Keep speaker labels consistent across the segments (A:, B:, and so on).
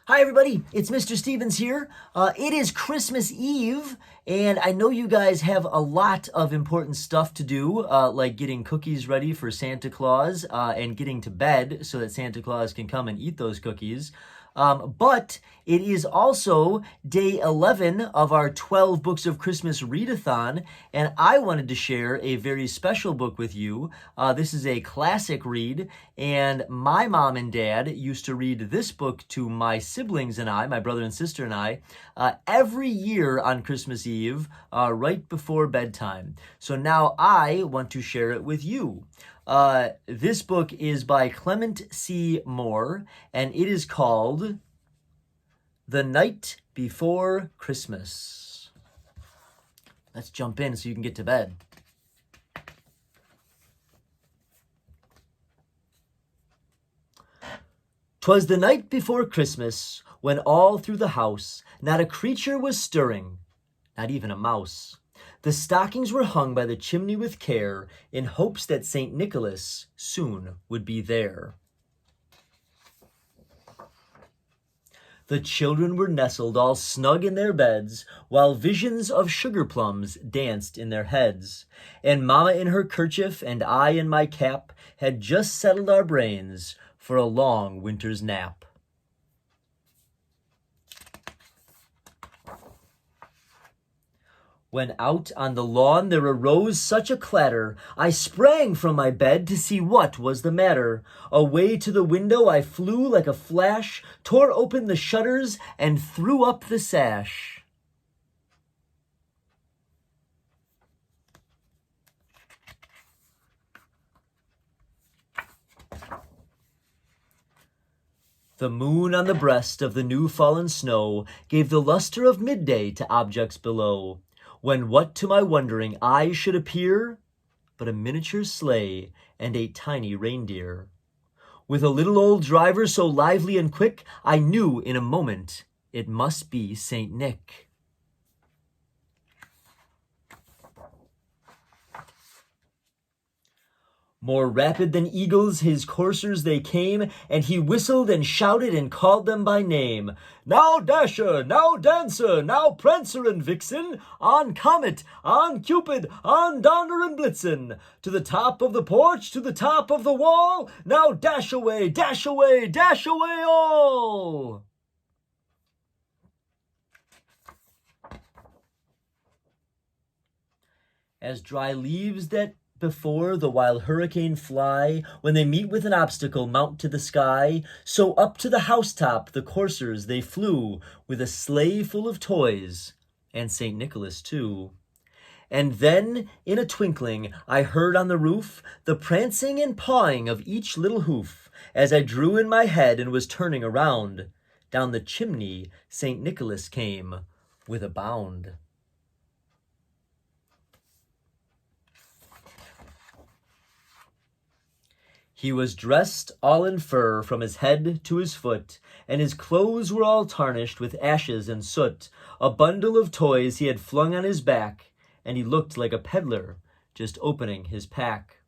A: Hi, everybody. It's Mr. Stevens here. It is Christmas Eve, and I know you guys have a lot of important stuff to do, like getting cookies ready for Santa Claus and getting to bed so that Santa Claus can come and eat those cookies. But it is also day 11 of our 12 Books of Christmas readathon, and I wanted to share a very special book with you. This is a classic read, and my mom and dad used to read this book to my siblings and I, my brother and sister and I, every year on Christmas Eve, right before bedtime. So now I want to share it with you. This book is by Clement C. and it is called The Night Before Christmas. Let's jump in so you can get to bed. "'Twas the night before Christmas, when all through the house not a creature was stirring, not even a mouse. The stockings were hung by the chimney with care, in hopes that St. Nicholas soon would be there. The children were nestled all snug in their beds, while visions of sugar plums danced in their heads. And Mamma in her kerchief and I in my cap had just settled our brains for a long winter's nap. When out on the lawn there arose such a clatter, I sprang from my bed to see what was the matter. Away to the window I flew like a flash, tore open the shutters, and threw up the sash. The moon on the breast of the new-fallen snow gave the luster of midday to objects below, when what to my wondering eyes should appear but a miniature sleigh and 8 tiny reindeer. With a little old driver so lively and quick, I knew in a moment it must be Saint Nick. More rapid than eagles his coursers they came, and he whistled and shouted and called them by name. Now Dasher, now Dancer, now Prancer and Vixen, on Comet, on Cupid, on Donner and Blitzen, to the top of the porch, to the top of the wall, now dash away, dash away, dash away all. As dry leaves that before the wild hurricane fly, when they meet with an obstacle mount to the sky, so up to the housetop the coursers they flew, with a sleigh full of toys, and St. Nicholas too. And then, in a twinkling, I heard on the roof the prancing and pawing of each little hoof, as I drew in my head and was turning around. Down the chimney St. Nicholas came with a bound. He was dressed all in fur from his head to his foot, and his clothes were all tarnished with ashes and soot. A bundle of toys he had flung on his back, and he looked like a peddler just opening his pack.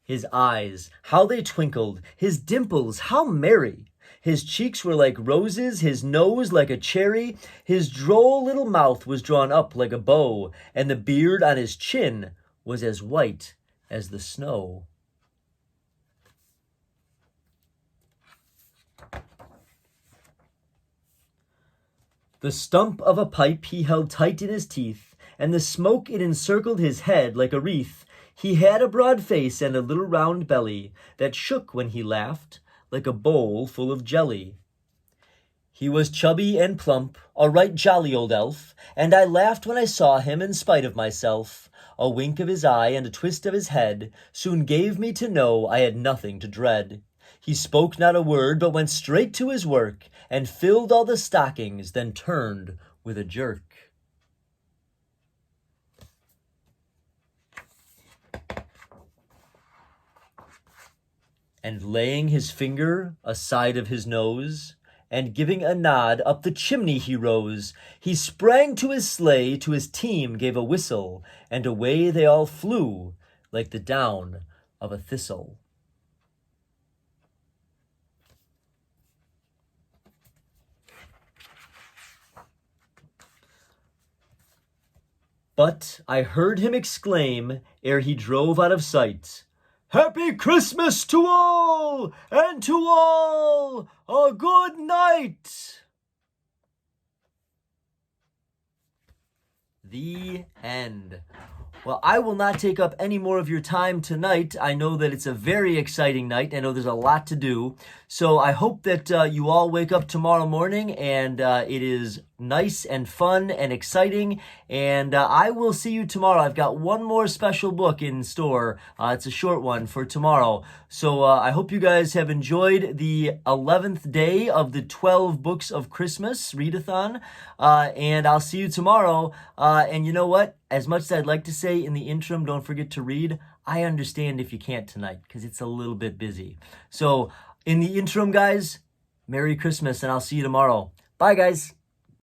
A: His eyes, how they twinkled, his dimples, how merry! His cheeks were like roses, his nose like a cherry, his droll little mouth was drawn up like a bow, and the beard on his chin was as white as the snow. The stump of a pipe he held tight in his teeth, and the smoke it encircled his head like a wreath. He had a broad face and a little round belly that shook when he laughed like a bowl full of jelly. He was chubby and plump, a right jolly old elf, and I laughed when I saw him in spite of myself. A wink of his eye and a twist of his head soon gave me to know I had nothing to dread. He spoke not a word, but went straight to his work, and filled all the stockings, then turned with a jerk. And laying his finger aside of his nose, and giving a nod, up the chimney he rose. He sprang to his sleigh, to his team gave a whistle, and away they all flew like the down of a thistle. But I heard him exclaim, ere he drove out of sight, "Happy Christmas to all, and to all a good night." The end. Well, I will not take up any more of your time tonight. I know that it's a very exciting night. I know there's a lot to do. So I hope that you all wake up tomorrow morning and it is nice and fun and exciting. And I will see you tomorrow. I've got one more special book in store. It's a short one for tomorrow. So I hope you guys have enjoyed the 11th day of the 12 Books of Christmas readathon. And I'll see you tomorrow. And you know what? As much as I'd like to say in the interim, don't forget to read, I understand if you can't tonight because it's a little bit busy. So in the interim, guys, Merry Christmas, and I'll see you tomorrow. Bye, guys.